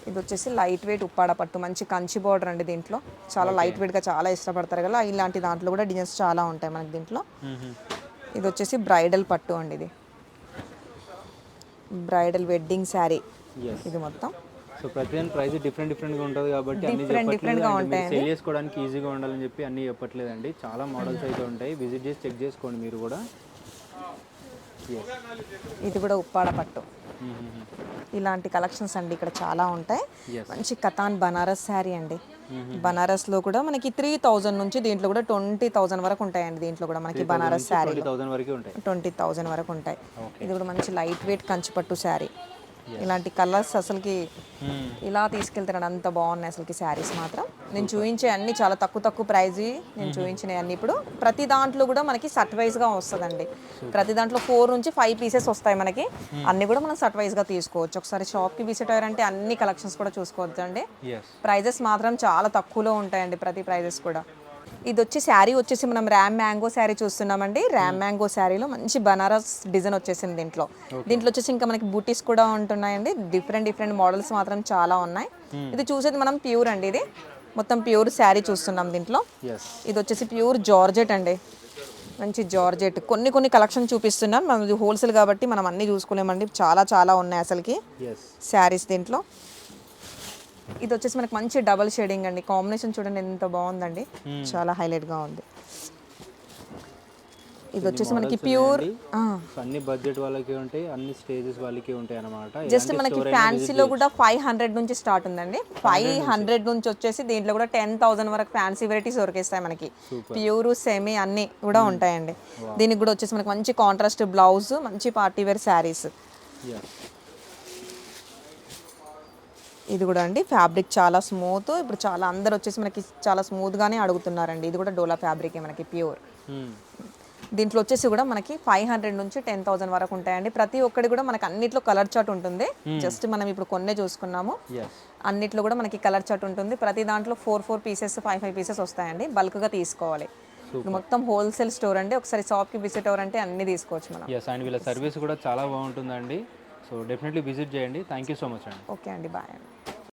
ఇది వచ్చేసి లైట్ వెయిట్ ఉప్పాడ పట్టు, మంచి కంచి బార్డర్ అండి. దీంట్లో చాలా లైట్ వెయిట్గా చాలా ఇష్టపడతారు కదా, ఇలాంటి దాంట్లో కూడా డిజైన్స్ చాలా ఉంటాయి మనకి దీంట్లో. ఇది వచ్చేసి బ్రైడల్ పట్టు అండి. ఇది బ్రైడల్ వెడ్డింగ్ శారీ ఇది మొత్తం. సో ప్రతి ప్రైస్ డిఫరెంట్గా ఉంటుంది కాబట్టి డిఫరెంట్గా ఉంటాయి. సేల్ చేసుకోవడానికి ఈజీగా ఉండాలని చెప్పి అన్నీ చెప్పట్లేదండి. చాలా మోడల్స్ అయితే ఉంటాయి, విజిట్ చేసి చెక్ చేసుకోండి మీరు కూడా. ఇది కూడా ఉప్పాడ పట్టు. ఇలాంటి కలెక్షన్స్ అండి ఇక్కడ చాలా ఉంటాయి. Yes. మంచి కతాన్ బనారస్ శారీ అండి. బనారస్లో కూడా మనకి 3000 నుంచి దీంట్లో కూడా 20,000 వరకు ఉంటాయండి. దీంట్లో కూడా మనకి బనారస్ శారీ 20,000 వరకు ఉంటాయి. 20,000 వరకు ఉంటాయి. ఇది కూడా మంచి లైట్ వెయిట్ కంచిపట్టు శారీ. ఇలాంటి కలర్స్ అసలుకి ఇలా తీసుకెళ్తారండి, అంత బాగున్నాయి అసలుకి శారీస్ మాత్రం. నేను చూపించే అన్ని చాలా తక్కువ ప్రైజ్. నేను చూపించినవి అన్ని ఇప్పుడు ప్రతి దాంట్లో కూడా మనకి సట్ వైజ్గా వస్తుందండి. ప్రతి దాంట్లో 4 నుంచి 5 పీసెస్ వస్తాయి మనకి. అన్ని కూడా మనం సట్ వైజ్గా తీసుకోవచ్చు. ఒకసారి షాప్కి విజిట్ అయ్యారంటే అన్ని కలెక్షన్స్ కూడా చూసుకోవచ్చు అండి. Yes. ప్రైజెస్ మాత్రం చాలా తక్కువలో ఉంటాయండి ప్రతి ప్రైజెస్ కూడా. ఇది వచ్చి శారీ వచ్చేసి మనం ర్యామ్ మ్యాంగో శారీ చూస్తున్నామండి. ర్యామ్ మ్యాంగో శారీలో మంచి బనారస్ డిజైన్ వచ్చేసింది దీంట్లో. దీంట్లో వచ్చేసి ఇంకా మనకి బూటీస్ కూడా ఉంటున్నాయండి. డిఫరెంట్ మోడల్స్ మాత్రం చాలా ఉన్నాయి. ఇది చూసేది మనం ప్యూర్ అండి. ఇది మొత్తం ప్యూర్ శారీ చూస్తున్నాం దీంట్లో. Yes. ఇది వచ్చేసి ప్యూర్ జార్జెట్ అండి. మంచి జార్జెట్ కొన్ని కలెక్షన్ చూపిస్తున్నాం. మనం ఇది హోల్సేల్ కాబట్టి మనం అన్నీ చూసుకోలేమండి. చాలా ఉన్నాయి అసలుకి Yes. శారీస్ దీంట్లో. ఇది వచ్చేసి మనకి మంచి డబల్ షేడింగ్ అండి. కాంబినేషన్ చూడండి ఎంత బాగుందండి, చాలా హైలైట్గా ఉంది. ఇది వచ్చేసి మనకి ప్యూర్ అన్ని బడ్జెట్ వాళ్ళకి ఉంటాయి, అన్ని స్టేజెస్ వాళ్ళకి ఉంటాయి అన్నమాట. జస్ట్ మనకి ఫ్యాన్సీలో కూడా 500 నుంచి స్టార్ట్ ఉందండి. 500 నుంచి వచ్చేసి దీంట్లో కూడా 10,000 వరకు ఫ్యాన్సీ వెరైటీస్ దొరికేస్తాయి మనకి. ప్యూర్ సెమీ అన్ని కూడా ఉంటాయండి. దీనికి కూడా వచ్చేసి మనకి మంచి కాంట్రాస్ట్ బ్లౌజ్, మంచి పార్టీ వేర్ శారీస్. ఇది కూడా అండి ఫ్యాబ్రిక్ చాలా స్మూత్. ఇప్పుడు చాలా అందరు వచ్చేసి మనకి చాలా స్మూత్గానే అడుగుతున్నారండి. ఇది కూడా డోలా ఫ్యాబ్రికే మనకి ప్యూర్. దీంట్లో వచ్చేసి కూడా మనకి 500 నుంచి 10,000 వరకు ఉంటాయండి. ప్రతి ఒక్కటి కూడా మనకి అన్నిట్లో కలర్ చార్ట్ ఉంటుంది. జస్ట్ మనం ఇప్పుడు కొన్నే చూసుకున్నాము. అన్నిట్లో కూడా మనకి కలర్ చార్ట్ ఉంటుంది. ప్రతి దాంట్లో 4 పీసెస్ 5 పీసెస్ వస్తాయండి. బల్క్గా తీసుకోవాలి. ఇది మొత్తం హోల్సేల్ స్టోర్ అండి. ఒకసారి షాప్కి విజిట్ అవ్వారంటే అన్ని తీసుకోవచ్చు మనం. ఎస్, అండ్ వీళ్ళ సర్వీస్ కూడా చాలా బాగుంటుందండి. సో డెఫినెట్లీ విజిట్ చేయండి. థ్యాంక్ యూ సో మచ్ అండి. ఓకే అండి, బాయ్ అండి.